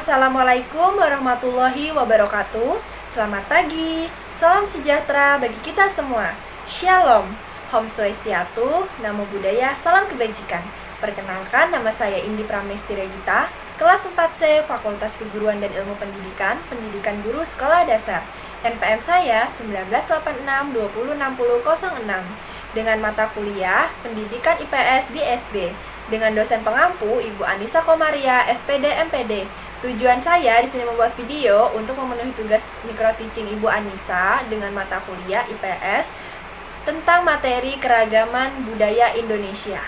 Assalamualaikum warahmatullahi wabarakatuh. Selamat pagi, salam sejahtera bagi kita semua. Shalom, Om Swastiastu, Namo Buddhaya, salam kebajikan. Perkenalkan, nama saya Indi Pramesti Regita, kelas 4C, Fakultas Keguruan dan Ilmu Pendidikan, Pendidikan Guru Sekolah Dasar. NPM saya 1986206006 dengan mata kuliah Pendidikan IPS di SD dengan dosen pengampu Ibu Anissa Komaria, SPD MPD. Tujuan saya di sini membuat video untuk memenuhi tugas micro teaching Ibu Anissa dengan mata kuliah IPS tentang materi keragaman budaya Indonesia.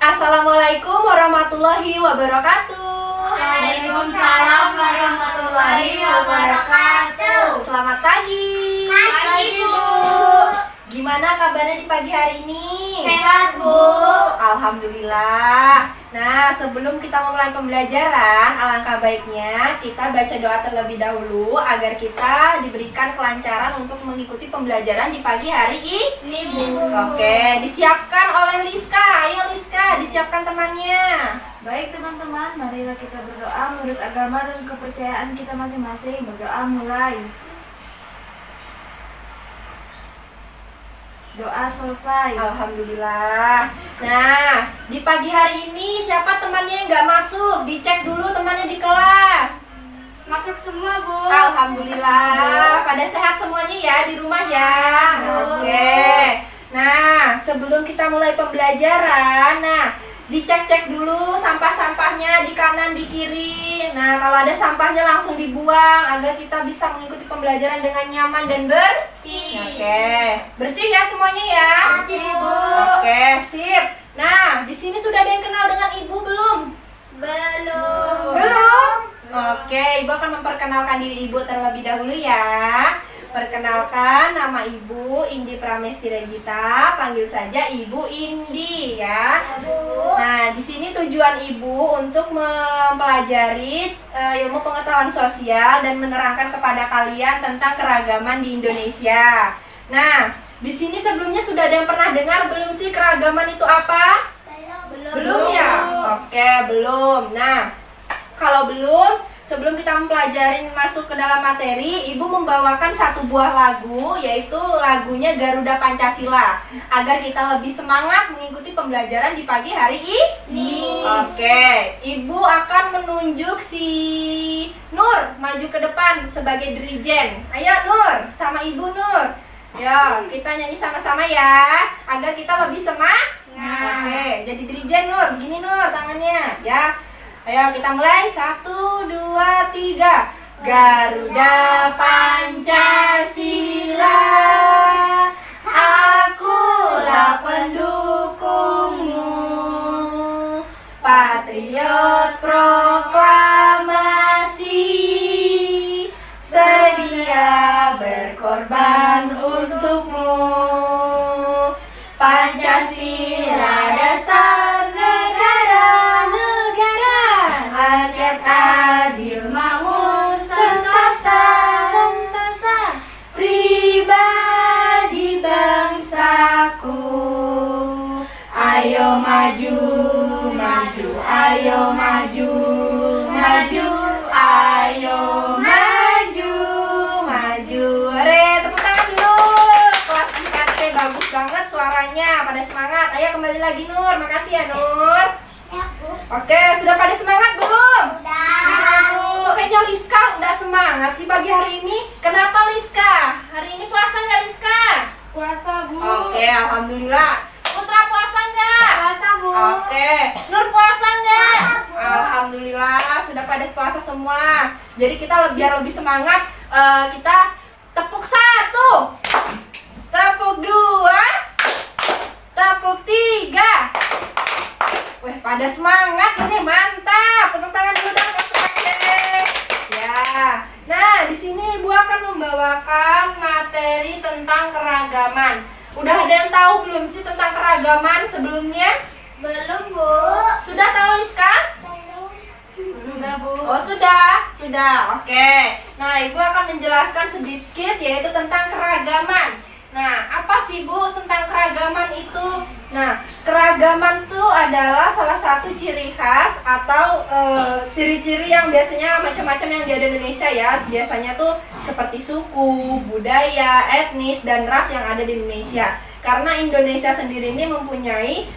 Assalamualaikum warahmatullahi wabarakatuh. Waalaikumsalam warahmatullahi wabarakatuh. Selamat pagi. Pagi, Bu. Gimana kabarnya di pagi hari ini? Sehat, Bu. Alhamdulillah. Nah, sebelum kita memulai pembelajaran, alangkah baiknya kita baca doa terlebih dahulu agar kita diberikan kelancaran untuk mengikuti pembelajaran di pagi hari ini. Bu. Oke, disiapkan oleh Liska. Ayo Liska, disiapkan temannya. Baik teman-teman, marilah kita berdoa menurut agama dan kepercayaan kita masing-masing. Berdoa mulai. Doa selesai. Alhamdulillah. Nah, di pagi hari ini siapa temannya yang nggak masuk? Dicek dulu temannya di kelas. Masuk semua, Bu. Alhamdulillah. Pada sehat semuanya ya di rumah ya. Oke. Nah, sebelum kita mulai pembelajaran, dicek-cek dulu sampah-sampahnya di kanan, di kiri. Nah, kalau ada sampahnya langsung dibuang agar kita bisa mengikuti pembelajaran dengan nyaman dan bersih. Oke, bersih ya semuanya ya. Bersih, Bu. Oke, sip. Nah, di sini sudah ada yang kenal dengan Ibu belum? Belum. Belum? Oke, Ibu akan memperkenalkan diri Ibu terlebih dahulu ya. Perkenalkan, nama Ibu Indi Pramesti Regita, panggil saja Ibu Indi ya. Nah, di sini tujuan Ibu untuk mempelajari ilmu pengetahuan sosial dan menerangkan kepada kalian tentang keragaman di Indonesia. Nah, di sini sebelumnya sudah ada yang pernah dengar belum sih keragaman itu apa? Belum ya? Oke, belum. Nah, kalau belum, sebelum kita mempelajari masuk ke dalam materi, Ibu membawakan satu buah lagu, yaitu lagunya Garuda Pancasila, agar kita lebih semangat mengikuti pembelajaran di pagi hari ini. Oke, Ibu akan menunjuk si Nur maju ke depan sebagai dirijen. Ayo Nur, sama Ibu Nur. Yo, kita nyanyi sama-sama ya, agar kita lebih semangat. Oke, jadi dirijen Nur, begini Nur tangannya ya. Ayo kita mulai, 1, 2, 3. Garuda Pancasila, akulah pendukungmu, patriot proklamasi, sedia berkorban untukmu. Pancasila dasar negara, rakyat adil makmur sentasa, pribadi bangsaku. Ayo maju, maju, ayo maju, maju, ayo maju, maju. Re, tepuk tangan dulu. Kelas 4C bagus banget suaranya, pada semangat. Ayo kembali lagi Nur, makasih ya Nur. Oke, sudah pada semangat belum? Udah. Kayaknya Liska nggak semangat sih pagi hari ini. Kenapa Liska? Hari ini puasa nggak Liska? Puasa, Bu. Oke, alhamdulillah. Putra puasa nggak? Puasa, Bu. Oke, Nur puasa nggak? Alhamdulillah, sudah pada puasa semua. Jadi kita biar lebih semangat, kita tepuk 1, tepuk 2, tepuk 3. Wih, pada semangat ini, mantap. Tepuk tangan dulu dong. Ya. Nah, di sini Ibu akan membawakan materi tentang keragaman. Udah ada yang tahu belum sih tentang keragaman sebelumnya? Belum, Bu. Sudah tahu Liska? Sudah, Bu. Oh, sudah. Oke. Nah, Ibu akan menjelaskan sedikit yaitu tentang keragaman. Nah, apa sih Bu tentang keragaman itu? Nah, keragaman tuh ada atau ciri-ciri yang biasanya macam-macam yang ada di Indonesia ya. Biasanya tuh seperti suku, budaya, etnis, dan ras yang ada di Indonesia. Karena Indonesia sendiri ini mempunyai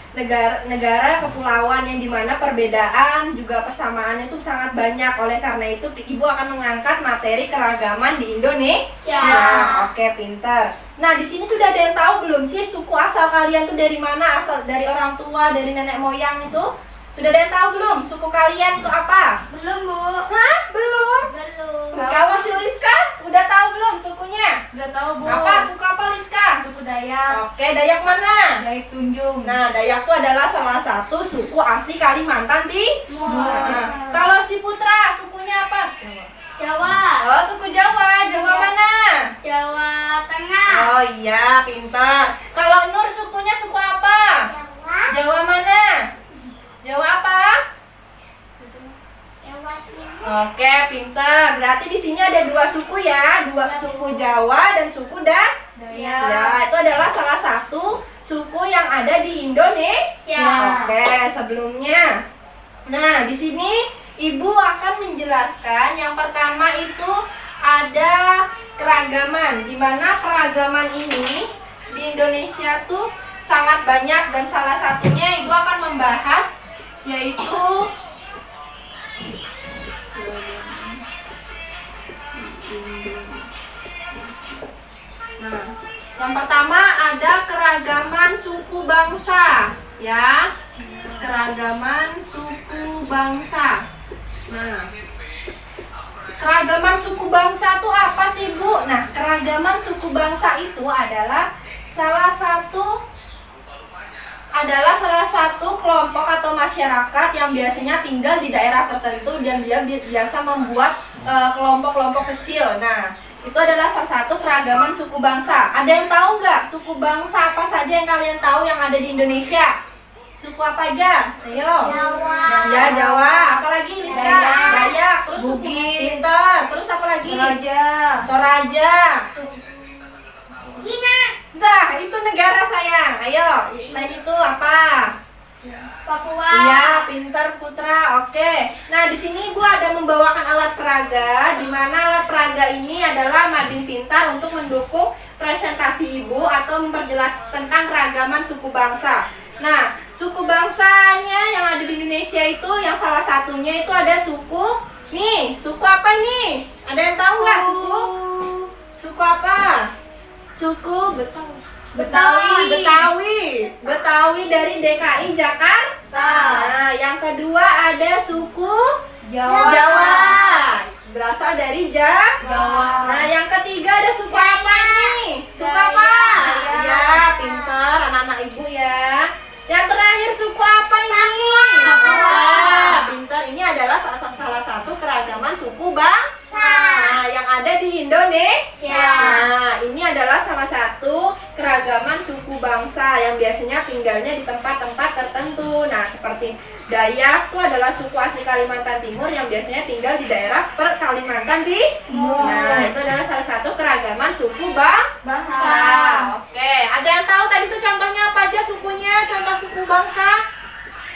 negara kepulauan yang dimana perbedaan juga persamaannya itu sangat banyak. Oleh karena itu Ibu akan mengangkat materi keragaman di Indonesia. Nah, oke, pinter. Nah, di sini sudah ada yang tahu belum sih suku asal kalian tuh dari mana? Asal dari orang tua, dari nenek moyang itu? Sudah ada yang tahu belum? Suku kalian itu apa? Belum, Bu. Hah? Belum? Belum. Kalau si Liska udah tahu belum sukunya? Udah tahu, Bu. Apa? Suku apa, Liska? Suku Dayak. Oke, Dayak mana? Dayak Tunjung. Nah, Dayak itu adalah salah satu suku asli Kalimantan Timur. Nah, kalau si Putra, sukunya apa? Jawa. Oh, suku Jawa. Jawa mana? Jawa Tengah. Oh iya, pintar. Kalau Nur sukunya suku apa? Jawa mana? Jawa apa? Jawa Timur. Oke, pintar. Berarti di sini ada dua suku ya, dua suku Jawa dan suku Dayak. Ya, itu adalah salah satu suku yang ada di Indonesia. Oke, sebelumnya. Nah, di sini Ibu akan menjelaskan yang pertama itu ada keragaman. Di mana keragaman ini di Indonesia tuh sangat banyak dan salah satunya Ibu akan membahas yaitu nah, yang pertama ada keragaman suku bangsa, ya. Keragaman suku bangsa. Nah, keragaman suku bangsa itu apa sih, Bu? Nah, keragaman suku bangsa itu adalah salah satu kelompok atau masyarakat yang biasanya tinggal di daerah tertentu dan dia biasa membuat kelompok-kelompok kecil. Nah, itu adalah salah satu keragaman suku bangsa. Ada yang tahu nggak suku bangsa apa saja yang kalian tahu yang ada di Indonesia? Suku apa aja? Ayo. Jawa. Ya, Jawa. Apalagi, Liska? Dayak. Dayak. Terus suku Bugis. Pinter. Terus apa lagi? Toraja. Toraja. Cina. Nah, itu negara sayang. Ayo, lain itu apa? Papua. Iya, pintar Putra. Oke. Nah, di sini Ibu ada membawakan alat peraga, di mana alat peraga ini adalah mading pintar untuk mendukung presentasi Ibu atau memperjelas tentang keragaman suku bangsa. Nah, suku bangsanya yang ada di Indonesia itu yang salah satunya itu ada suku nih. Suku apa ini? Ada yang tahu nggak suku? Suku apa? Suku Betawi dari DKI Jakarta. Nah, yang kedua ada suku Jawa. Berasal dari Jawa. Nah, yang ketiga ada suku apa ini? Suku apa? Dayak. Ya, pintar anak-anak Ibu ya. Yang terakhir suku apa ini? Papua. Pintar. Ini adalah salah satu keragaman suku bangsa yang ada di Indonesia. Nah, ini adalah salah satu keragaman suku bangsa yang biasanya tinggalnya di tempat-tempat tertentu. Nah, seperti Dayak itu adalah suku asli Kalimantan Timur yang biasanya tinggal di daerah Kalimantan Timur. Nah, itu adalah salah satu keragaman suku bangsa. Oke, ada yang tahu tadi itu contohnya apa aja sukunya? Contoh suku bangsa?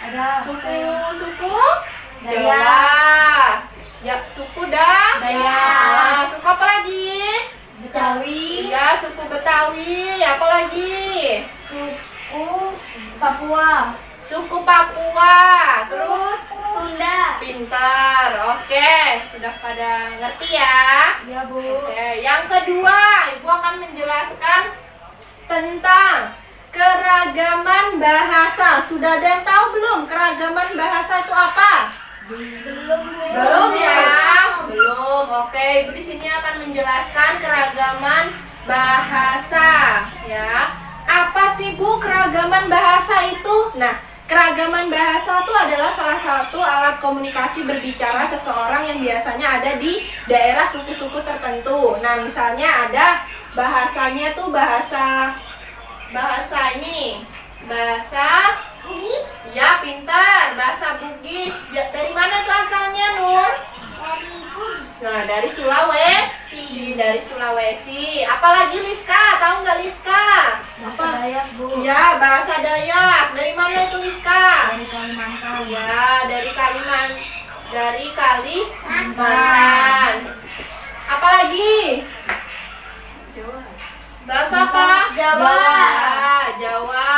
Ada Suku Dayak. Jawa. Ya, suku Dayak. Nah, suku apa lagi? Betawi. Iya, suku Betawi. Apa lagi? Suku Papua. Suku Papua. Terus Sunda. pintar. Oke, sudah pada ngerti ya? Ya, Bu. Oke, yang kedua, Ibu akan menjelaskan tentang keragaman bahasa. Sudah ada yang tahu belum keragaman bahasa itu apa? Belum, Bu. Belum ya? Belum. Oke, Ibu di sini akan menjelaskan keragaman bahasa, ya. Apa sih, Bu, keragaman bahasa itu? Nah, keragaman bahasa itu adalah salah satu alat komunikasi berbicara seseorang yang biasanya ada di daerah suku-suku tertentu. Nah, misalnya ada bahasanya tuh bahasa ini. Bahasa Bugis. Ya, pintar. Bahasa Bugis. Dari mana tuh asalnya, Nur? Dari Bugis. Nah, dari Sulawesi. Dari Sulawesi. Apalagi, Liska? Tahu nggak, Liska? Bahasa Dayak, Bu. Ya, bahasa Dayak. Dari mana itu, Liska? Dari Kalimantan. Ya, dari Kalimantan. dari Kalimantan. Apalagi? Bahasa apa? Jawa. Jawa.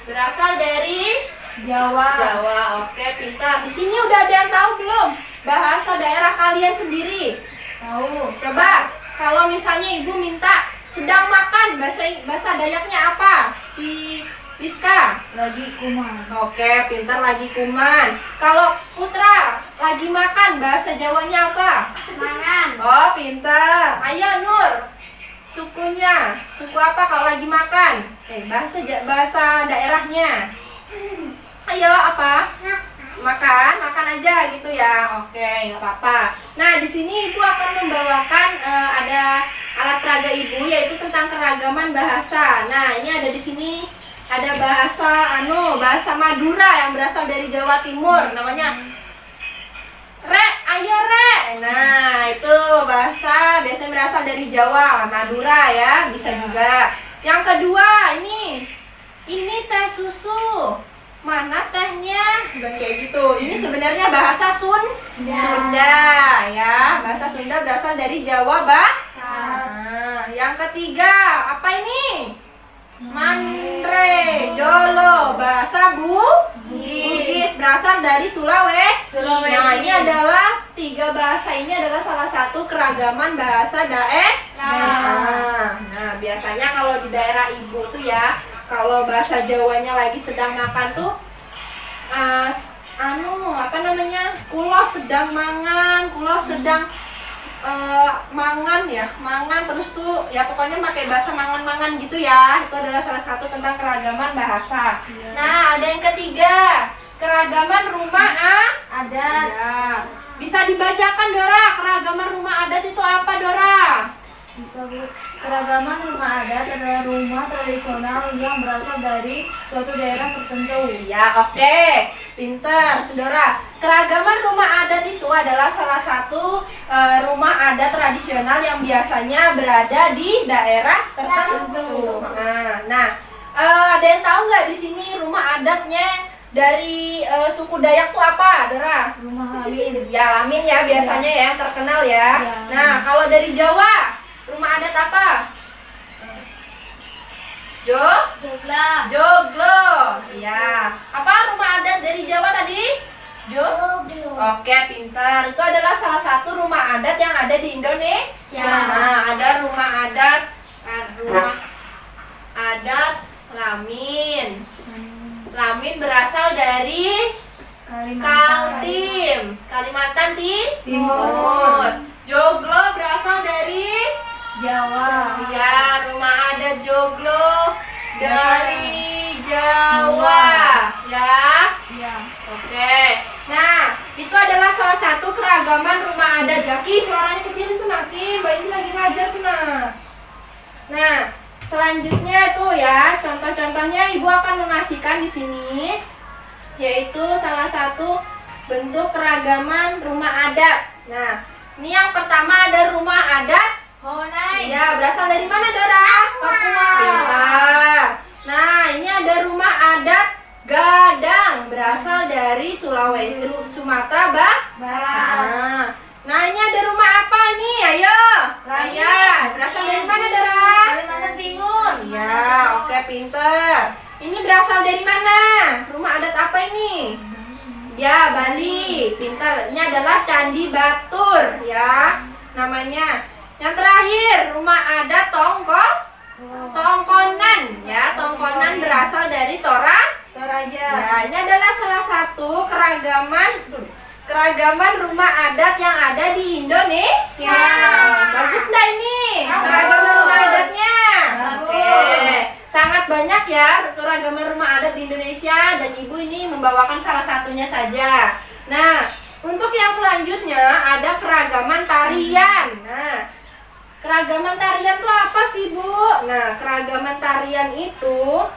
Berasal dari Jawa. Jawa. Oke, pintar. Di sini udah ada yang tahu belum? Bahasa daerah kalian sendiri. Tahu. Coba, kalau misalnya ibu minta sedang makan, bahasa Dayaknya apa? Si Rizka. Lagi kuman. Oke, pintar, lagi kuman. Kalau Putra lagi makan, bahasa Jawanya apa? Mangan. Oh, pintar. Ayo Nur, sukunya, suku apa kalau lagi makan? Bahasa daerahnya. Ayo apa? Makan aja gitu ya. Oke, nggak apa-apa. Nah, di sini ibu akan membawakan ada alat peraga ibu, yaitu tentang keragaman bahasa. Nah, ini ada di sini. Ada bahasa Madura yang berasal dari Jawa Timur, namanya ayo re. Nah, itu bahasa biasanya berasal dari Jawa, Madura ya, bisa juga. Yang kedua, ini teh susu. Mana tehnya? Kayak gitu. Ini sebenarnya bahasa Sunda ya. Bahasa Sunda berasal dari Jawa, Nah, yang ketiga, apa ini? Mandre, Jolo, bahasa Bugis berasal dari Sulawesi. Nah, ini adalah 3 bahasa ini adalah salah satu keragaman bahasa daerah. Nah, biasanya kalau di daerah ibu tuh ya, kalau bahasa Jawanya lagi sedang makan tuh kulo sedang mangan, kulo sedang mangan terus tuh ya pokoknya pakai bahasa mangan gitu ya. Itu adalah salah satu tentang keragaman bahasa. Nah, ada yang ketiga, keragaman rumah adat. Ya. Bisa dibacakan Dora, keragaman rumah adat itu apa Dora? Bisa Bu. Keragaman rumah adat adalah rumah tradisional yang berasal dari suatu daerah tertentu. Ya, oke. Pinter, Saudara. Keragaman rumah adat itu adalah salah satu rumah adat tradisional yang biasanya berada di daerah tertentu. Nah, ada yang tahu nggak di sini rumah adatnya dari suku Dayak tuh apa, Dora? Rumah Lamin. Ya, Lamin ya biasanya ya, yang terkenal ya. Ya. Nah, kalau dari Jawa, rumah adat apa? Joglo. Ya. Apa rumah adat dari Jawa tadi? Oke, pintar. Itu adalah salah satu rumah adat yang ada di Indonesia. Nah, ada rumah adat Lamin. Lamin berasal dari Kaltim, Kalimantan Timur. Joglo berasal dari Jawa. ya, rumah adat Joglo dari Jawa. Ya. Ya. Oke. Nah, itu adalah salah satu keragaman rumah adat. Jaki, suaranya kecil tuh Naki. Mbak ini lagi ngajar tuh Nah, selanjutnya tuh ya, contoh-contohnya Ibu akan mengasihkan di sini, yaitu salah satu bentuk keragaman rumah adat. Nah, ini yang pertama ada rumah adat Honai. ya, berasal dari mana Dora? Papua. Pintar. Nah, ini ada rumah adat Gadang, berasal dari Sulawesi, Sumatera Barat. Nah, ini ada rumah apa ini? Ayo. Berasal dari mana Dora? Kalimantan Timur. Ya, oke, pinter. Ini berasal dari mana? Rumah adat apa ini? Ya, Bali. Pintar. Ini adalah Candi Batur ya, namanya. Yang terakhir, rumah adat Tongkonan ya. Tongkonan berasal dari Toraja. Ya, ini adalah salah satu keragaman rumah adat yang ada di Indonesia. Bagus nggak ini keragaman rumah adatnya? Oke, sangat banyak ya keragaman rumah adat di Indonesia, dan Ibu ini membawakan salah satunya saja. Nah, untuk yang selanjutnya ada keragaman tarian. Nah, keragaman tarian itu apa sih, Bu? Nah, keragaman tarian itu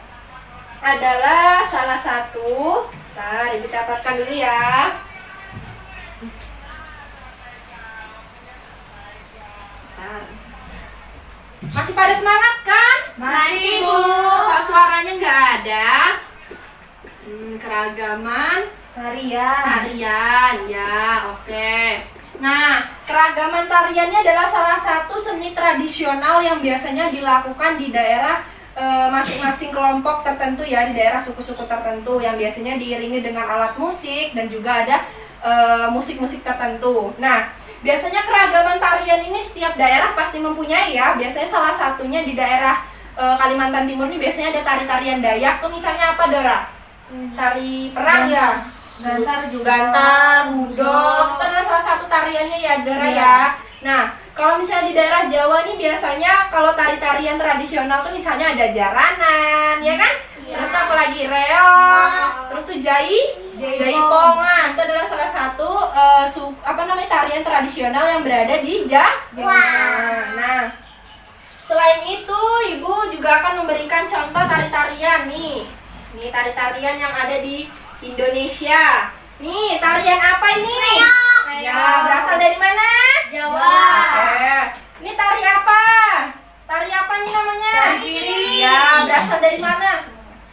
adalah salah satu. Ntar Ibu catatkan dulu ya. Masih pada semangat kan? Masih, Bu. Kok suaranya nggak ada? Keragaman Tarian. Tarian, ya, oke. Nah, keragaman tariannya adalah salah satu seni tradisional yang biasanya dilakukan di daerah masing-masing kelompok tertentu ya, di daerah suku-suku tertentu yang biasanya diiringi dengan alat musik dan juga ada musik-musik tertentu. Nah, biasanya keragaman tarian ini setiap daerah pasti mempunyai ya. Biasanya salah satunya di daerah Kalimantan Timur ini biasanya ada tari-tarian Dayak tuh, misalnya apa, Dora? Tari perang ya. Gantar juga. Gantar, budok, itu adalah salah satu tariannya ya, Dora ya. Nah, kalau misalnya di daerah Jawa nih biasanya kalau tari-tarian tradisional tuh misalnya ada jaranan, ya kan? Terus tuh apa lagi? Reog, terus tuh jaipongan. Itu adalah salah satu tarian tradisional yang berada di Jawa. Nah, selain itu Ibu juga akan memberikan contoh tari-tarian nih. Nih tari-tarian yang ada di Indonesia. Nih, tarian apa ini? Ya, berasal dari mana? Jawa. Oke. Ini tari apa? Tari apa ini namanya? Tari Piring. Ya, berasal dari mana?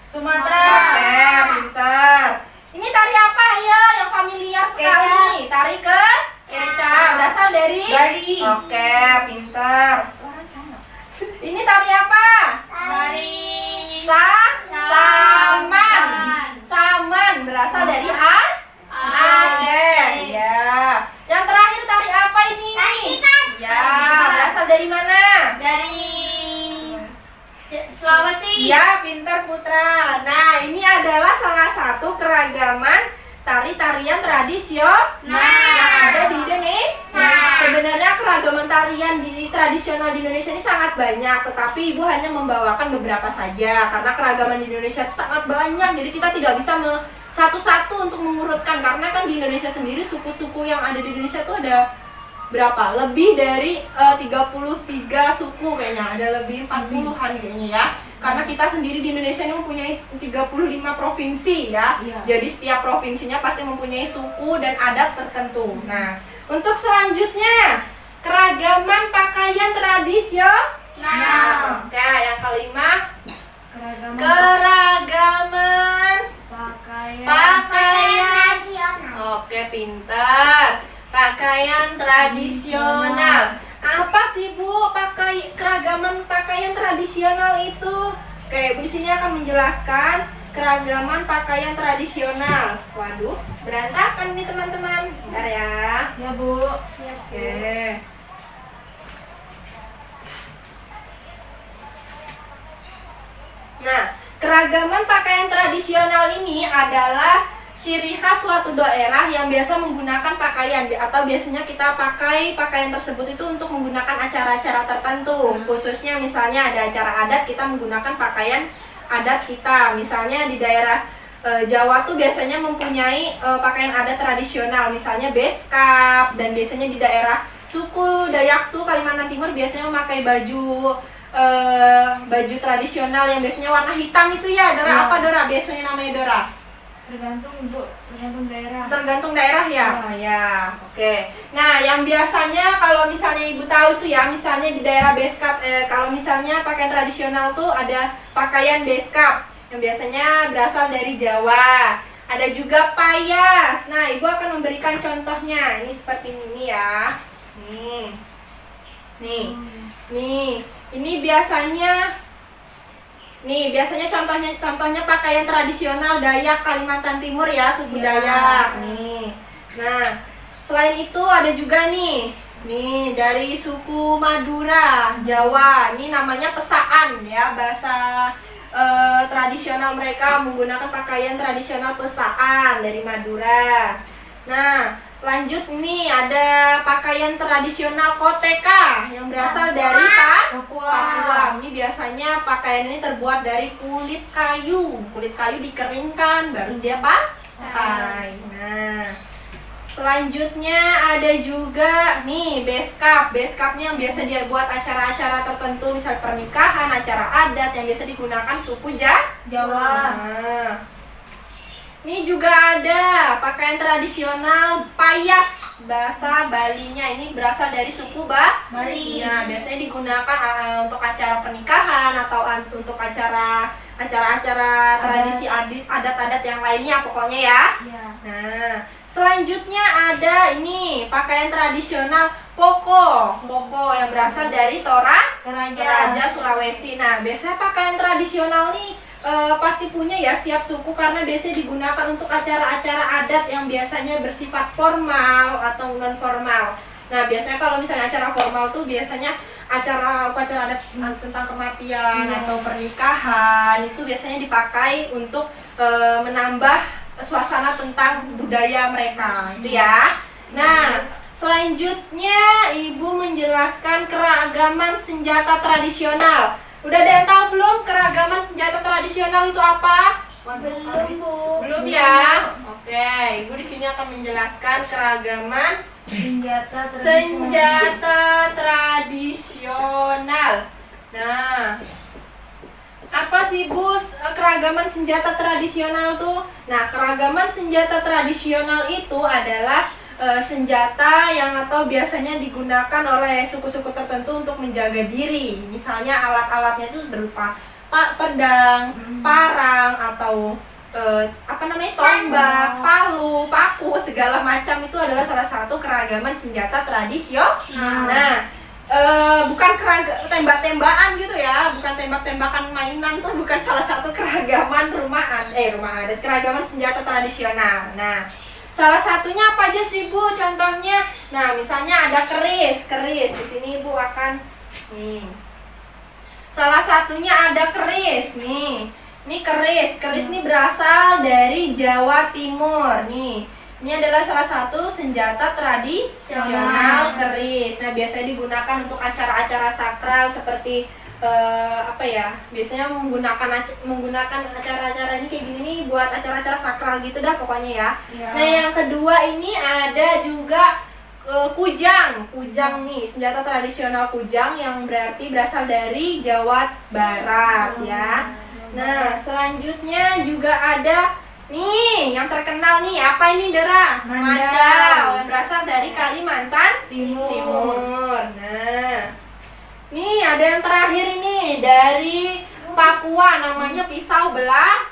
Sumatera. Oke, pintar. Ini tari apa ya yang familiar sekali Keca. nih? Tari keca. Berasal dari Bali. Oke, pintar. Ini tari apa? Tari. Saman. Saman berasal dari Aceh. Ya. Yang terakhir tari apa ini? Tari tipas. Ya, berasal dari mana? Dari Sulawesi. Ya, pintar Putra. Nah, ini adalah salah satu keragaman tari-tarian tradisional yang ada di Indonesia. Sebenarnya keragaman tarian tradisional di Indonesia ini sangat banyak, tetapi Ibu hanya membawakan beberapa saja karena keragaman di Indonesia itu sangat banyak. Jadi kita tidak bisa satu-satu untuk mengurutkan karena kan di Indonesia sendiri suku-suku yang ada di Indonesia itu ada berapa? Lebih dari 33 suku kayaknya, ada lebih 40-an kayaknya ya. Karena kita sendiri di Indonesia ini mempunyai 35 provinsi ya. Iya. Jadi setiap provinsinya pasti mempunyai suku dan adat tertentu. Nah, untuk selanjutnya keragaman pakaian tradisional. Oke, yang kelima keragaman pakaian. nasional. Oke, pintar. Pakaian tradisional. Apa sih Bu keragaman pakaian tradisional itu? Oke, Bu di sini akan menjelaskan keragaman pakaian tradisional. Waduh, berantakan nih teman-teman. Bentar ya. Ya, Bu. Oke. Nah, keragaman pakaian tradisional ini adalah ciri khas suatu daerah yang biasa menggunakan pakaian atau biasanya kita pakai pakaian tersebut itu untuk menggunakan acara-acara tertentu. Khususnya misalnya ada acara adat kita menggunakan pakaian adat kita. Misalnya di daerah Jawa tuh biasanya mempunyai pakaian adat tradisional, misalnya beskap, dan biasanya di daerah suku Dayak tuh Kalimantan Timur biasanya memakai baju tradisional yang biasanya warna hitam itu ya. Dora, Ya. apa Dora? Biasanya namanya Dora? Tergantung daerah. Tergantung daerah ya? Oh, ya, oke. Nah, yang biasanya kalau misalnya Ibu tahu tuh ya, misalnya di daerah beskap, kalau misalnya pakaian tradisional tuh ada pakaian beskap yang biasanya berasal dari Jawa. Ada juga payas. Nah, Ibu akan memberikan contohnya. Ini seperti ini ya. Nih. Ini biasanya contohnya pakaian tradisional Dayak Kalimantan Timur ya, suku Dayak. Nih. Nah, selain itu ada juga nih dari suku Madura, Jawa. Ini namanya pesaan ya, bahasa tradisional mereka menggunakan pakaian tradisional pesaan dari Madura. Nah, lanjut nih ada pakaian tradisional Koteka yang berasal dari Papua. Ini biasanya pakaian ini terbuat dari kulit kayu. Kulit kayu dikeringkan baru dia pakai. Nah, selanjutnya ada juga nih beskap. Beskapnya yang biasa dia buat acara-acara tertentu, misal pernikahan, acara adat yang biasa digunakan suku Jawa. Nah, ini juga ada pakaian tradisional payas, bahasa Balinya. Ini berasal dari suku Bali. Ya, biasanya digunakan untuk acara pernikahan atau untuk acara-acara tradisi adat-adat yang lainnya pokoknya ya. Ya. Nah, selanjutnya ada ini pakaian tradisional Poko. Poko yang berasal dari Toraja Sulawesi. Nah, biasanya pakaian tradisional nih pasti punya ya setiap suku karena biasanya digunakan untuk acara-acara adat yang biasanya bersifat formal atau non formal. Nah, biasanya kalau misalnya acara formal tuh biasanya acara adat tentang kematian atau pernikahan itu biasanya dipakai untuk menambah suasana tentang budaya mereka itu ya. Nah, selanjutnya Ibu menjelaskan keragaman senjata tradisional. Udah ada yang tahu belum keragaman senjata tradisional itu apa? Belum ya? Oke, Ibu di sini akan menjelaskan keragaman senjata tradisional. Nah, apa sih Bu keragaman senjata tradisional tuh? Nah, keragaman senjata tradisional itu adalah senjata yang atau biasanya digunakan oleh suku-suku tertentu untuk menjaga diri. Misalnya alat-alatnya itu berupa pedang, parang atau tombak, palu, paku, segala macam itu adalah salah satu keragaman senjata tradisional. Nah, bukan tembak-tembakan gitu ya, bukan tembak-tembakan mainan tuh bukan salah satu keragaman rumah adat, keragaman senjata tradisional. Nah, salah satunya apa aja sih Bu? Contohnya, nah misalnya ada keris di sini Ibu akan nih. Salah satunya ada keris nih. Ini keris ini berasal dari Jawa Timur nih. Ini adalah salah satu senjata tradisional keris. Nah, biasanya digunakan untuk acara-acara sakral seperti biasanya menggunakan acara-acara ini kayak gini nih buat acara-acara sakral gitu dah pokoknya ya. Nah, yang kedua ini ada juga kujang nih, senjata tradisional kujang yang berarti berasal dari Jawa Barat ya. Nah, selanjutnya juga ada nih yang terkenal nih, apa ini Dera? Mandau yang berasal dari Kalimantan Timur. Nah, nih ada yang terakhir ini dari Papua namanya pisau belati.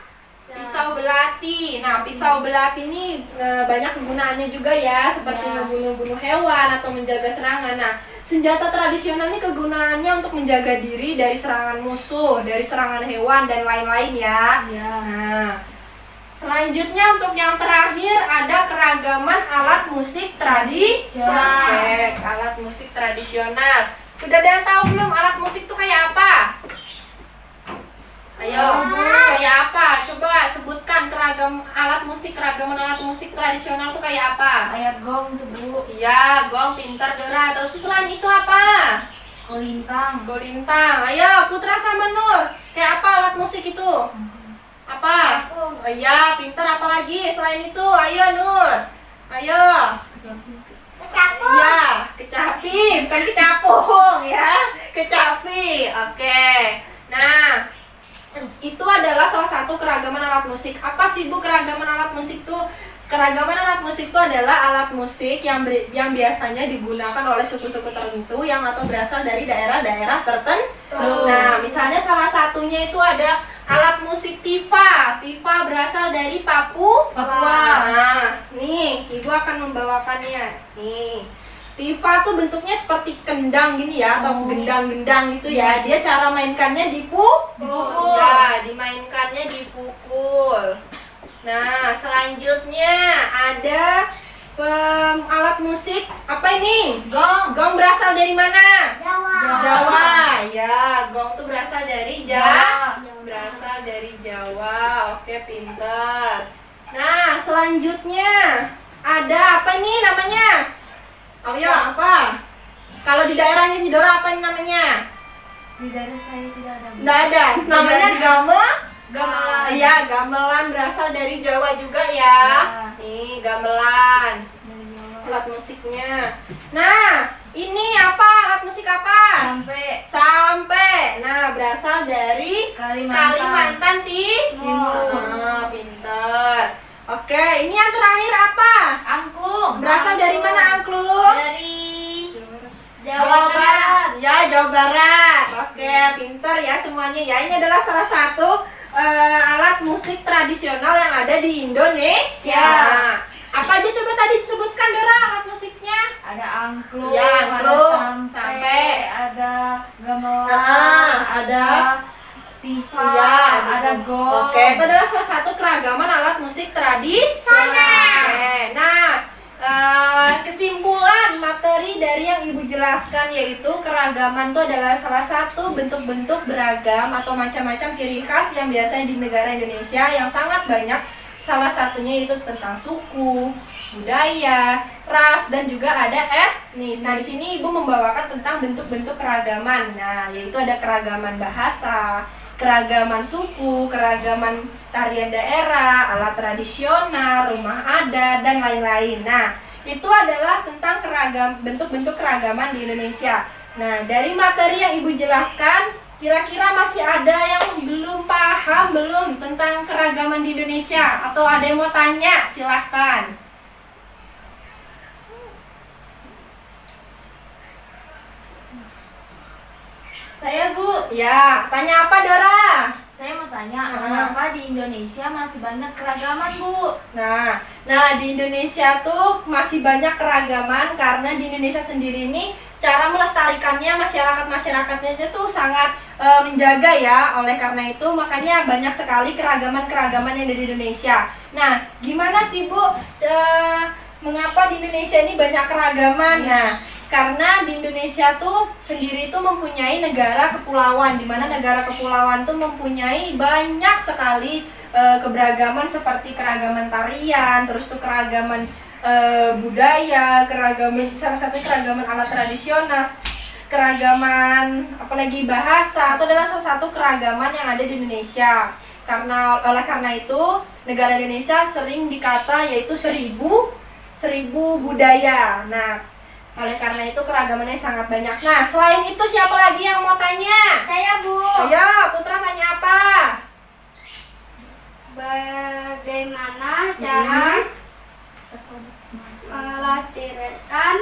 Nah, pisau belati ini banyak kegunaannya juga ya, seperti membunuh hewan atau menjaga serangan. Nah, senjata tradisional ini kegunaannya untuk menjaga diri dari serangan musuh, dari serangan hewan dan lain-lain ya. Nah, selanjutnya untuk yang terakhir ada keragaman alat musik tradisional. Oke, alat musik tradisional. Sudah ada yang tahu belum alat musik itu kayak apa? Ayo, kayak apa? Coba sebutkan keragaman alat musik tradisional itu kayak apa? Kayak gong tuh Bu. Iya, gong, pintar Dora. Terus selain itu apa? Golintang. Ayo, Putra sama Nur. Kayak apa alat musik itu? Apa? Oh iya, pintar. Apa lagi selain itu? Ayo Nur. Ayo. Kecapung. Iya, kecapi, bukan kecapung ya. Kecapi. Oke. Nah, itu adalah salah satu keragaman alat musik. Apa sih Bu keragaman alat musik tuh? Keragaman alat musik itu adalah alat musik yang biasanya digunakan oleh suku-suku tertentu yang atau berasal dari daerah-daerah tertentu. Nah, misalnya salah satunya itu ada alat musik tifa. Tifa berasal dari Papua. Nah, nih Ibu akan membawakannya. Nih. Tifa tuh bentuknya seperti kendang gini ya, atau gendang-gendang gitu ya. Dia cara mainkannya dipukul. Ya, dimainkannya dipukul. Nah, selanjutnya ada alat musik. Apa ini? Gong. Gong berasal dari mana? Jawa. Ya, gong tuh berasal dari berasal dari Jawa. Oke, pintar. Nah, selanjutnya ada apa ini namanya? Ayo, apa? Kalau di daerahnya Dora apa ini namanya? Di daerah saya tidak ada. Nggak ada. Namanya gamelan. Iya, Gamelan. gamelan berasal dari Jawa juga ya. Nih, gamelan. Alat musiknya. Nah, ini apa? Alat musik apa? Sampai. Nah, berasal dari Kalimantan Timur. Nah, pintar. Oke, ini yang terakhir apa? Angklung. Berasal dari mana angklung? Dari Jawa Barat. Ya, Jawa Barat. Oke, pintar ya semuanya ya. Ini adalah salah satu alat musik tradisional yang ada di Indonesia. Nah, apa aja coba tadi disebutkan Dora alat musiknya? Ada angklung, Ya, angklung, ada sampai, ada gamelan, ada tifa, iya, ada gong. Oke, itu adalah salah satu keragaman alat musik tradisional. Oke, nah kesimpulan materi dari yang Ibu jelaskan yaitu keragaman itu adalah salah satu bentuk-bentuk beragam atau macam-macam ciri khas yang biasanya di negara Indonesia yang sangat banyak. Salah satunya itu tentang suku, budaya, ras, dan juga ada etnis. Nah, di sini Ibu membawakan tentang bentuk-bentuk keragaman. Nah, yaitu ada keragaman bahasa, keragaman suku, keragaman tarian daerah, alat tradisional, rumah adat, dan lain-lain. Nah, itu adalah tentang bentuk-bentuk keragaman di Indonesia. Nah, dari materi yang Ibu jelaskan, kira-kira masih ada yang belum paham belum tentang keragaman di Indonesia? Atau ada yang mau tanya? Silahkan. Saya Bu, Ya, tanya apa Dora? saya mau tanya, kenapa di Indonesia masih banyak keragaman Bu? Nah, di Indonesia tuh masih banyak keragaman karena di Indonesia sendiri ini cara melestarikannya masyarakatnya itu tuh sangat menjaga ya. Oleh karena itu makanya banyak sekali keragaman-keragaman yang ada di Indonesia. Nah, gimana sih Bu? Mengapa di Indonesia ini banyak keragaman? Nah, karena di Indonesia tuh sendiri tuh mempunyai negara kepulauan, di mana negara kepulauan tuh mempunyai banyak sekali keberagaman seperti keragaman tarian, terus tuh keragaman budaya, keragaman salah satu keragaman alat tradisional, keragaman apalagi bahasa, itu adalah salah satu keragaman yang ada di Indonesia. Oleh karena itu negara Indonesia sering dikata yaitu seribu budaya. Nah, oleh karena itu keragamannya sangat banyak. Nah, selain itu siapa lagi yang mau tanya? Saya Bu. Ayo, Putra tanya apa? Bagaimana cara melestarikan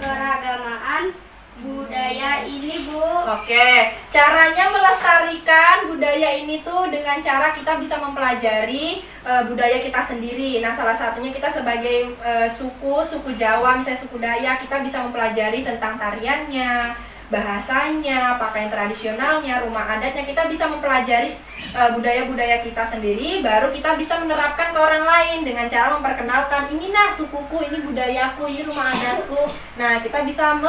keragaman budaya ini Bu? Oke, caranya melestarikan budaya ini tuh dengan cara kita bisa mempelajari budaya kita sendiri. Nah, salah satunya kita sebagai suku Jawa, misalnya suku Dayak, kita bisa mempelajari tentang tariannya, bahasanya, pakaian tradisionalnya, rumah adatnya. Kita bisa mempelajari budaya-budaya kita sendiri, baru kita bisa menerapkan ke orang lain dengan cara memperkenalkan, ini nah sukuku, ini budayaku, ini rumah adatku. Nah, kita bisa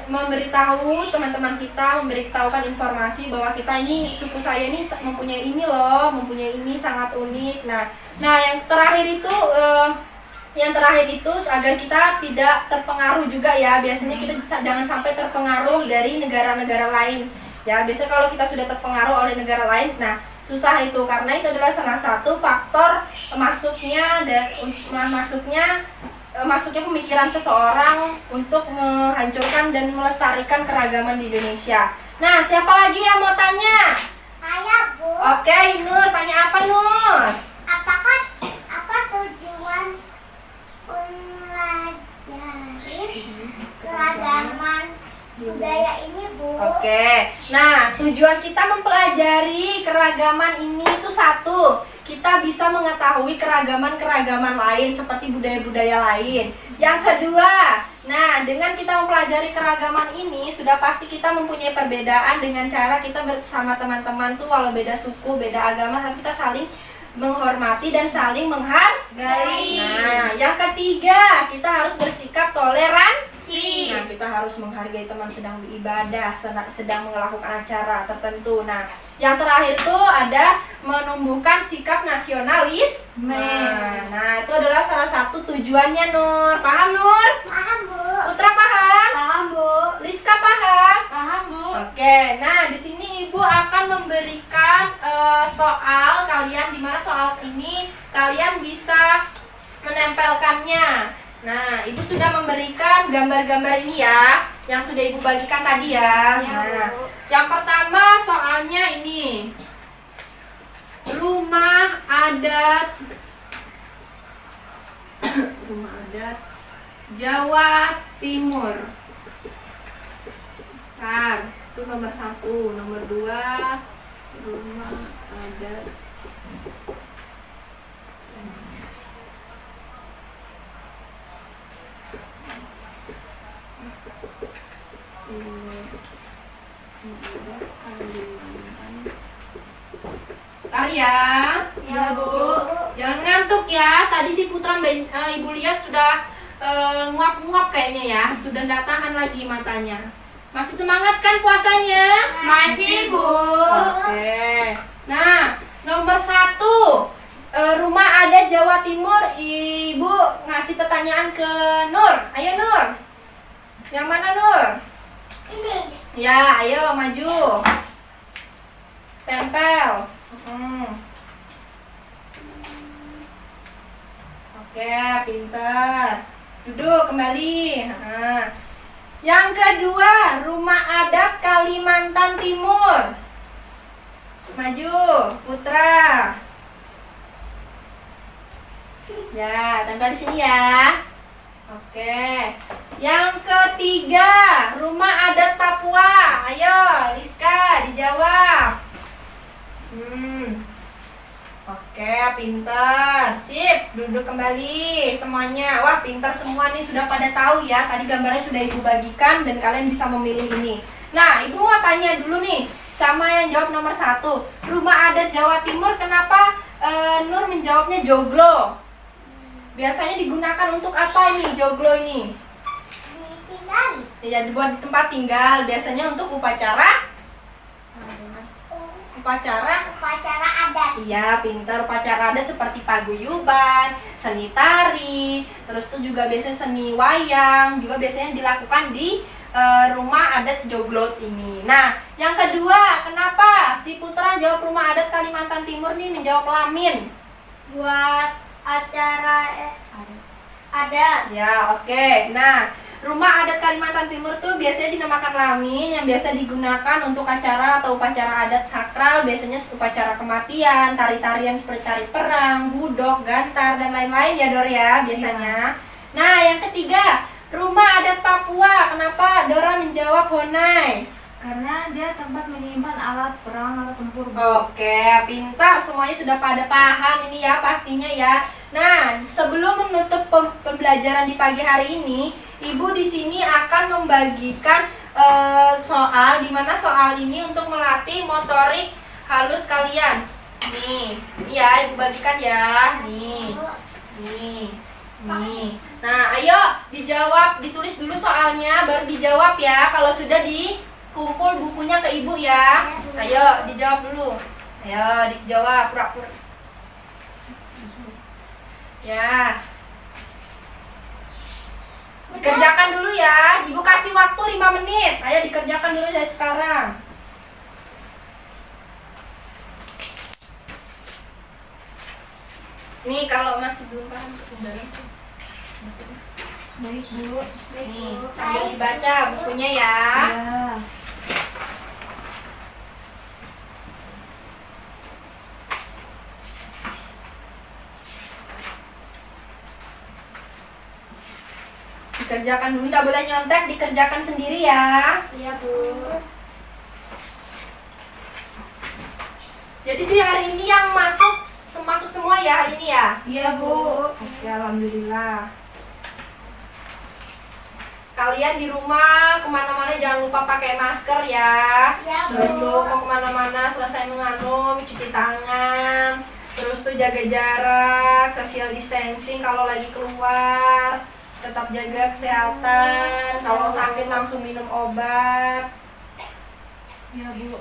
memberitahu teman-teman kita, memberitahukan informasi bahwa kita ini, suku saya ini mempunyai ini loh, mempunyai ini sangat unik. Nah yang terakhir itu agar kita tidak terpengaruh juga ya. Biasanya kita jangan sampai terpengaruh dari negara-negara lain. Ya, biasanya kalau kita sudah terpengaruh oleh negara lain, nah susah itu, karena itu adalah salah satu faktor masuknya pemikiran seseorang untuk menghancurkan dan melestarikan keragaman di Indonesia. Nah, siapa lagi yang mau tanya? Saya Bu. Oke, Nur, tanya apa Nur? Apa tujuan pelajari keragaman budaya ini Bu? Oke, nah tujuan kita mempelajari keragaman ini itu satu, kita bisa mengetahui keragaman-keragaman lain seperti budaya-budaya lain. Yang kedua, nah dengan kita mempelajari keragaman ini sudah pasti kita mempunyai perbedaan dengan cara kita bersama teman-teman tuh, walau beda suku, beda agama, tapi kita saling menghormati dan saling menghargai. Nah, yang ketiga, kita harus bersikap toleransi. Nah, kita harus menghargai teman sedang beribadah, sedang melakukan acara tertentu. Nah, yang terakhir tuh ada menumbuhkan sikap nasionalisme. Nah, itu adalah salah satu tujuannya Nur. Paham Nur? Paham Bu. Putra paham? Paham Bu. Liska paham? Paham Bu. Oke, nah di sini Ibu akan memberikan soal kalian, di mana soal ini kalian bisa menempelkannya. Nah, Ibu sudah memberikan gambar-gambar ini ya, yang sudah Ibu bagikan tadi ya. Nah, yang pertama soalnya ini, rumah adat Jawa Timur. Itu nomor 1, nomor 2 rumah adat Bentar ya. Ya, Bu. Jangan ngantuk ya. Tadi si Putra Ibu lihat sudah nguap-nguap kayaknya ya. Sudah nggak tahan lagi matanya. Masih semangat kan puasanya? Masih, Bu. Oke. Nah, nomor 1. Rumah adat Jawa Timur. Ibu ngasih pertanyaan ke Nur. Ayo Nur. Yang mana Nur? Ini. Ya, ayo maju. Tempel. Oke, pintar. Duduk kembali. Nah. Yang kedua, rumah adat Kalimantan Timur. Maju, Putra. Ya, tempel di sini ya. Oke. Yang ketiga, rumah adat Papua. Ayo, Liska, dijawab. Oke, pintar. Sip, duduk kembali semuanya. Wah, pintar semua nih, sudah pada tahu ya. Tadi gambarnya sudah Ibu bagikan dan kalian bisa memilih ini. Nah, Ibu mau tanya dulu nih sama yang jawab nomor 1. Rumah adat Jawa Timur, kenapa Nur menjawabnya joglo? Biasanya digunakan untuk apa ini joglo ini? Ditinggal. Ya, dibuat di tempat tinggal. Biasanya untuk upacara Adat. Iya, pintar. Upacara adat seperti paguyuban, seni tari, terus tuh juga biasanya seni wayang, juga biasanya dilakukan di rumah adat Joglot ini. Nah, yang kedua, kenapa si Putra jawab rumah adat Kalimantan Timur nih menjawab Lamin? Buat acara adat. Ya, oke. Nah, rumah adat Kalimantan Timur tuh biasanya dinamakan Lamin, yang biasa digunakan untuk acara atau upacara adat sakral, biasanya upacara kematian, tari-tarian seperti tari perang, budok, gantar, dan lain-lain ya Dor ya biasanya. Nah, yang ketiga, rumah adat Papua. Kenapa Dora menjawab Honai? Karena dia tempat menyimpan alat perang, alat tempur. Oke, pintar. Semuanya sudah pada paham ini ya pastinya ya. Nah, sebelum menutup pembelajaran di pagi hari ini, Ibu di sini akan membagikan soal, di mana soal ini untuk melatih motorik halus kalian. Nih ya, Ibu bagikan ya. Nih. Nah, ayo dijawab, ditulis dulu soalnya, baru dijawab ya. Kalau sudah dikumpul bukunya ke Ibu ya. Ayo dijawab dulu. Ayo dijawab pura-pura. Ya. Dikerjakan dulu ya. Ibu kasih waktu 5 menit. Ayo dikerjakan dulu dari sekarang. Nih kalau masih belum paham ketinggalan. Baik, Bu. Nih, sambil dibaca bukunya ya. Ya. Dikerjakan dulu, nggak boleh nyontek, dikerjakan sendiri ya. Iya, Bu. Jadi di hari ini yang masuk semua ya hari ini ya. Iya, Bu. Oke, alhamdulillah. Kalian di rumah kemana-mana jangan lupa pakai masker ya. Ya, Bu. Terus tuh mau kemana-mana selesai menganum cuci tangan. Terus tuh jaga jarak, social distancing kalau lagi keluar. Tetap jaga kesehatan. Kalau sakit langsung minum obat. Iya, Bu.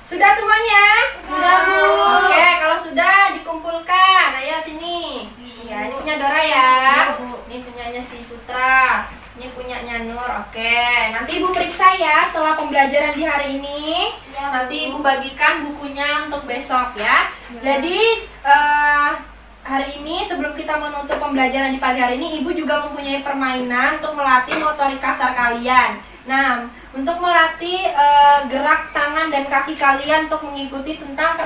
Sudah semuanya? Sudah, Bu. Oke, kalau sudah dikumpulkan. Ayo sini. Iya, ini punya Dora ya. Iya, Bu. Ini punyanya si Putra. Ini punyanya Nur. Oke, nanti Ibu periksa ya setelah pembelajaran di hari ini. Ya, Bu. Nanti Ibu bagikan bukunya untuk besok ya. Ya. Jadi hari ini sebelum kita menutup pembelajaran di pagi hari ini, Ibu juga mempunyai permainan untuk melatih motorik kasar kalian. Nah, untuk melatih gerak tangan dan kaki kalian untuk mengikuti tentang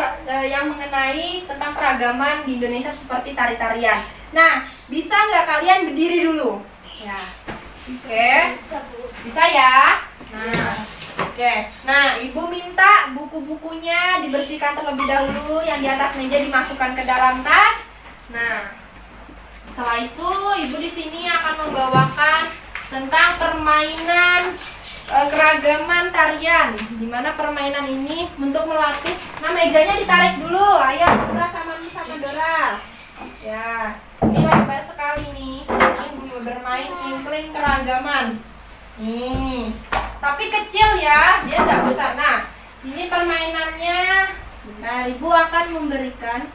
yang mengenai tentang keragaman di Indonesia seperti tari-tarian. Nah, bisa nggak kalian berdiri dulu? Ya, oke, bisa ya. Nah, oke. Nah, ibu minta buku-bukunya dibersihkan terlebih dahulu, yang di atas meja dimasukkan ke dalam tas. Nah, setelah itu ibu di sini akan membawakan tentang permainan keragaman tarian, dimana permainan ini untuk melatih. Nah, mejanya ditarik dulu. Ayo Putra sama Nisa Dora. Ya, ini lebar sekali nih. Ini bermain inkling keragaman. Nih, tapi kecil ya, dia nggak besar. Nah, ini permainannya. Nah, ibu akan memberikan.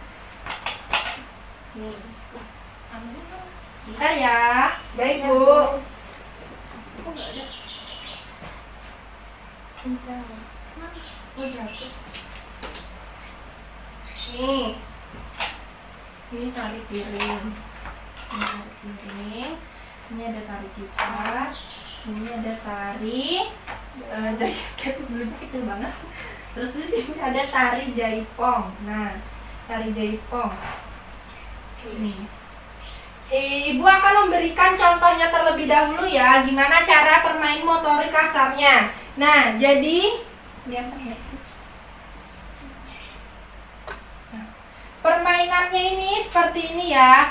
Nih, bentar ya. Baik Bu. Nih, ini tali piring, ini ada tari kipas, ini ada tari, ada jaket bulunya kecil banget. Terus di sini ada tari jaipong. Nah, tari jaipong. Ini. Ibu akan memberikan contohnya terlebih dahulu ya, gimana cara permain motorik kasarnya. Nah, jadi permainannya ini seperti ini ya.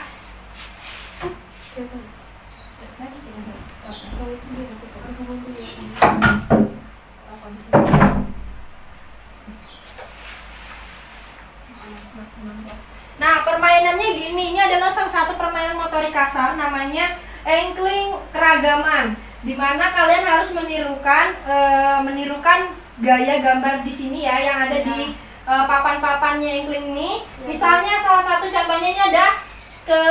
Nah, permainannya gini, ini adalah salah satu permainan motorik kasar namanya inkling keragaman, dimana kalian harus menirukan gaya gambar di sini ya, yang ada di papan-papannya inkling ini. Misalnya salah satu contohnya ini ada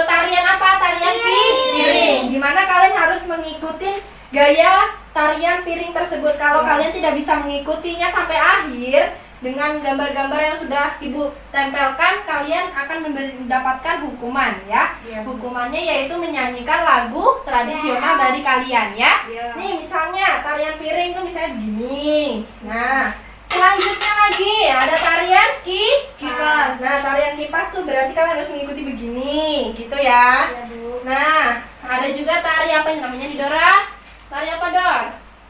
tarian apa? Tarian piring, dimana kalian harus mengikuti gaya tarian piring tersebut. Kalau kalian tidak bisa mengikutinya sampai akhir dengan gambar-gambar yang sudah ibu tempelkan, kalian akan mendapatkan hukuman ya. Hukumannya yaitu menyanyikan lagu tradisional dari kalian ya. Nih misalnya tarian piring itu misalnya begini. Nah, selanjutnya lagi ada tarian kipas. Nah, tarian kipas tuh berarti kalian harus mengikuti begini gitu ya. Nah, ada juga tari apa yang namanya nih Dora? Tari apa Dor?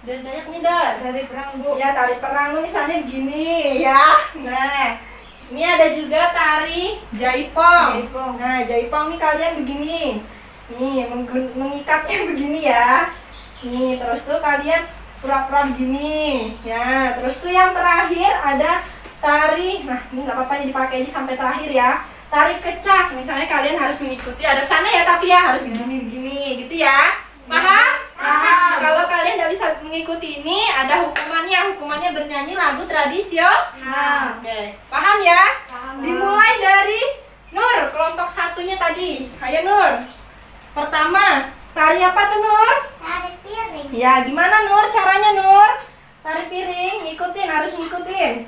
Dan banyak nih Dor. Tari perang Bu. Ya, tari perang tuh misalnya begini ya. Nah, ini ada juga tari jaipong. Nah, jaipong nih kalian begini. Nih, mengikatnya begini ya. Nih, terus tuh kalian pura-pura begini. Ya, terus tuh yang terakhir ada tari. Nah, ini nggak apa-apa nih dipakai aja sampai terakhir ya. Tari kecak. Misalnya kalian harus mengikuti ada sana ya, tapi ya harus begini-begini gitu ya. Paham? Paham. Kalau kalian nggak bisa mengikuti ini, ada hukumannya. Hukumannya bernyanyi lagu tradisional. Oke, paham ya? Paham. Dimulai dari Nur, kelompok satunya tadi. Ayo Nur. Pertama, tari apa tuh Nur? Tari piring. Ya, gimana Nur caranya Nur? Tari piring, ngikutin, harus ngikutin.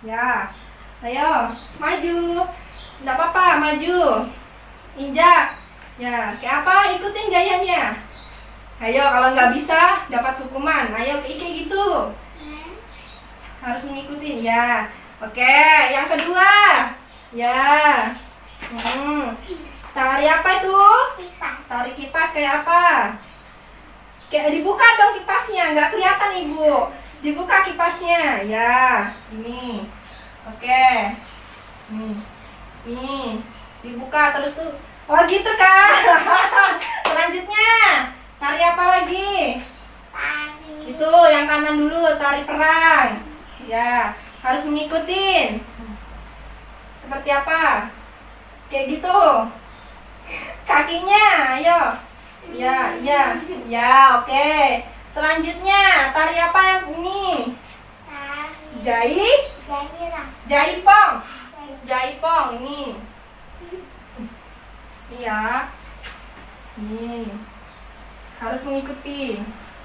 Ya, ayo, maju. Nggak apa-apa, maju. Injak. Ya, kayak apa? Ikutin gayanya. Ayo, kalau nggak bisa, dapat hukuman. Ayo, kayak gitu. Harus mengikuti, ya. Oke, yang kedua. Ya. Tari apa itu? Kipas. Tari kipas kayak apa? Kayak dibuka dong kipasnya, nggak kelihatan Ibu. Dibuka kipasnya, ya. Ini. Oke. Nih. Dibuka terus tuh. Oh gitu kan. Selanjutnya, tari apa lagi? Tari. Itu yang kanan dulu, tari perang. Ya, harus mengikutin. Seperti apa? Kayak gitu. Kakinya, ayo. Ya, oke. Selanjutnya, tari apa yang ini? Tari. Jaipong. Jaipong ini. Iya. Nih. Harus mengikuti.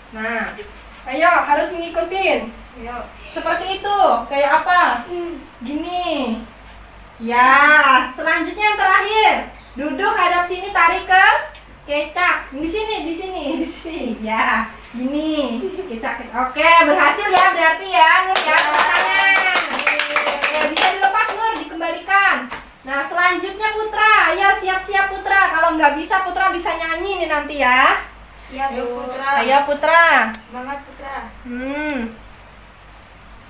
Nah, ayo harus ngikutin. Ayo. Seperti itu. Kayak apa? Gini. Ya, selanjutnya yang terakhir. Duduk hadap sini, tarik ke kecak. Di sini. Ya. Gini. Oke, berhasil ya berarti ya, Nur ya. Tepuk tangan. Ya, bisa dilepas Nur, dikembalikan. Nah, selanjutnya Putra. Ayo siap-siap Putra. Kalau nggak bisa Putra bisa nyanyi nih nanti ya. Iya, Bu. Putra. Ayo Putra. Semangat, Putra.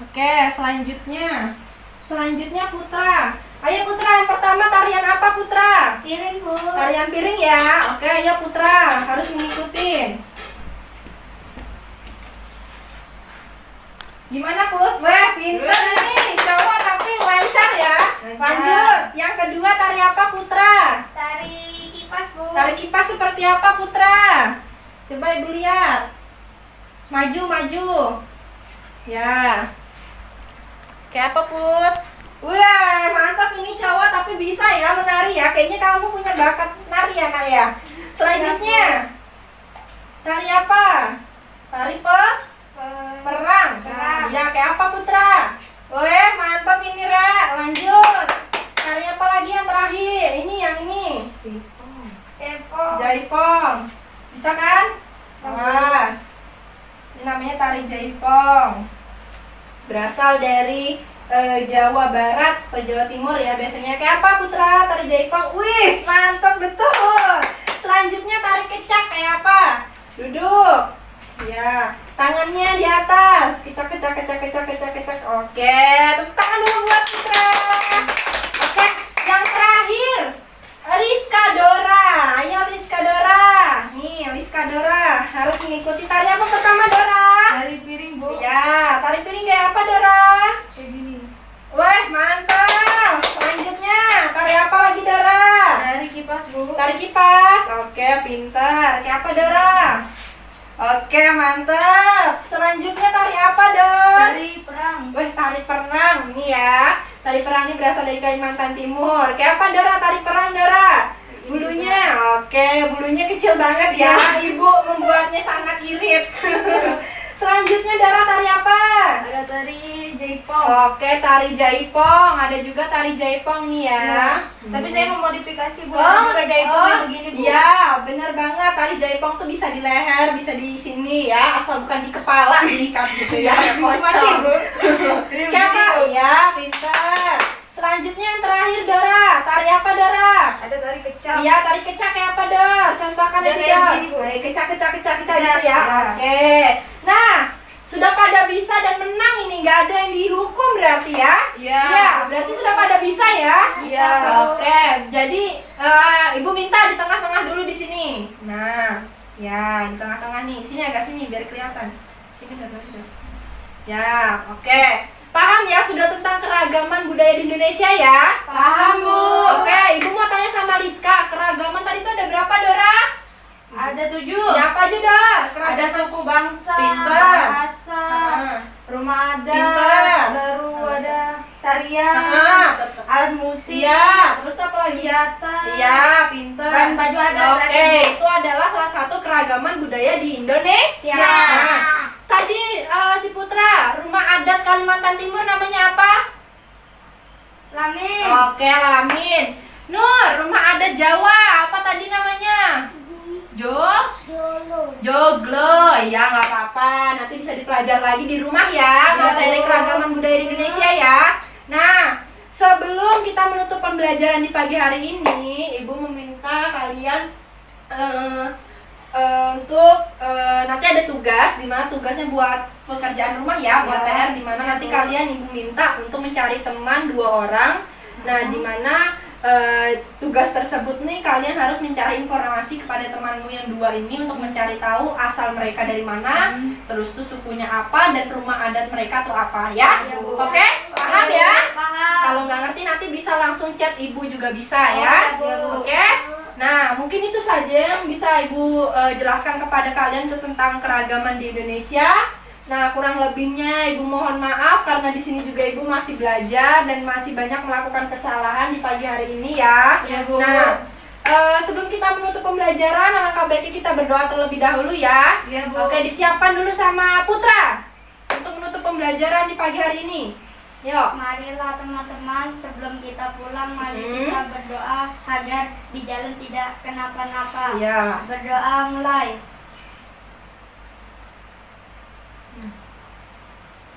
Oke, selanjutnya. Selanjutnya Putra. Ayo Putra, yang pertama tarian apa Putra? Piring, Bu. Tarian piring ya. Oke, ayo Putra, harus mengikutin. Gimana Put? Wah, pinter nih. Cowok tapi lancar ya. Lanjut. Yang kedua tari apa Putra? Tari kipas, Bu. Tari kipas seperti apa Putra? Coba Ibu lihat. Maju, maju. Ya. Kayak apa Put? Wah, mantap ini cowok tapi bisa ya menari ya. Kayaknya kamu punya bakat nari ya nak ya. Selanjutnya. Tari apa? Tari perang. Perang. Ya, kayak apa Putra? Weh, mantap ini Ra. Lanjut. Tari apa lagi yang terakhir? Ini yang ini. Epo. Jaipong. Bisa kan? Awas. Ini namanya tari jaipong. Berasal dari Jawa Barat atau Jawa Timur ya biasanya. Kayak apa Putra? Tari jaipong. Wih, mantap betul. Selanjutnya tari kecak kayak apa? Duduk. Ya, tangannya di atas. Kecak. Oke, tepuk tangan dulu buat Putra. Oke, yang terakhir Rizka Dora. Ayo Rizka Dora. Nih, Rizka Dora harus mengikuti tari apa pertama Dora? Tari piring, Bu. Ya, tari piring kayak apa Dora? Kayak gini. Wah, mantap. Selanjutnya, tari apa lagi Dora? Tari kipas, Bu. Tari kipas. Oke, pintar. Kayak apa Dora? Oke, mantap. Selanjutnya tari apa Dor? Tari perang. Wah, tari perang nih ya. Tari perang ini berasal dari Kalimantan Timur. Kayak apa Dora? Tari perang Dora? Bulunya. Oke, bulunya kecil banget ya. Ibu membuatnya sangat irit. Selanjutnya Dora tari apa? Ada tari jaipong. Oke, tari jaipong. Ada juga tari jaipong nih ya. Tapi saya memodifikasi, Bu. Oh, Juga jaipongnya begini, Bu. iya, bener banget. Tari jaipong tuh bisa di leher, bisa di sini ya, asal bukan di kepala diikat gitu ya. Mati, Kocok. Bu. Kayak apa? Iya, pintar. Selanjutnya yang terakhir Dora. Tari apa Dora? Ada tari kecak. Iya, tari kecak kayak apa Dor? Contohkan Ya, lagi kayak Dor. begini, Bu. Kecak gitu ya. Ya. Oke. Nah, sudah pada bisa dan menang ini, nggak ada yang dihukum berarti ya? Iya. Iya, berarti sudah pada bisa ya? Iya. Oke, jadi Ibu minta di tengah-tengah dulu di sini. Nah, ya di tengah-tengah nih. Sini agak sini biar kelihatan. Sini agak sini. Ya, oke. Paham ya sudah tentang keragaman budaya di Indonesia ya? Paham, Bu. Oke, Ibu mau tanya sama Liska, keragaman tadi itu ada berapa Dora? Ada 7. Ya apa aja Dor? Ada suku bangsa, Pinter. bahasa, rumah adat, Pinter. baru ada tarian, Tetap. alat musik, Iya, terus apa lagi? senjata, Iya, pinter. Bahan baju adat, Oke, terakhir. itu adalah salah satu keragaman budaya di Indonesia. Ya. Nah, tadi si Putra, rumah adat Kalimantan Timur namanya apa? Lamin. Oke, Lamin. Nur, rumah adat Jawa, apa tadi namanya? Dulu. Joglo, ya nggak apa-apa. Nanti bisa dipelajari lagi di rumah ya, materi keragaman budaya di Indonesia ya. Nah, sebelum kita menutup pembelajaran di pagi hari ini, Ibu meminta kalian untuk nanti ada tugas, di mana tugasnya buat pekerjaan rumah ya, buat PR, di mana nanti kalian Ibu minta untuk mencari teman 2 orang. Nah, di mana tugas tersebut nih kalian harus mencari informasi kepada temanmu yang 2 ini untuk mencari tahu asal mereka dari mana, terus tuh sukunya apa dan rumah adat mereka tuh apa ya. Iya, Bu. Oke, paham ya? Paham. Kalau nggak ngerti nanti bisa langsung chat Ibu juga bisa Iya, ya. Bu. Oke. Nah, mungkin itu saja yang bisa Ibu jelaskan kepada kalian tentang keragaman di Indonesia. Nah, kurang lebihnya Ibu mohon maaf karena di sini juga Ibu masih belajar dan masih banyak melakukan kesalahan di pagi hari ini ya. Ya, Bu. Nah, sebelum kita menutup pembelajaran, alangkah baiknya kita berdoa terlebih dahulu ya. Ya, Bu. Oke, disiapkan dulu sama Putra untuk menutup pembelajaran di pagi hari ini. Yuk. Marilah teman-teman, sebelum kita pulang, mari kita berdoa agar di jalan tidak kenapa-napa. Ya. Berdoa mulai.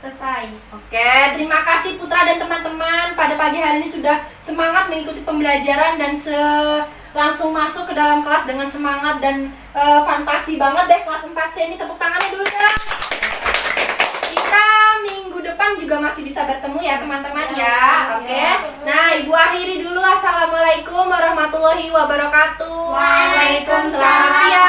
selesai. Oke, terima kasih Putra dan teman-teman. Pada pagi hari ini sudah semangat mengikuti pembelajaran dan langsung masuk ke dalam kelas dengan semangat dan fantasi banget deh kelas 4C ini. Tepuk tangannya dulu dong. Kita minggu depan juga masih bisa bertemu ya teman-teman ya. Oke. Nah, Ibu akhiri dulu. Assalamualaikum warahmatullahi wabarakatuh. Waalaikumsalam. Selamat siang.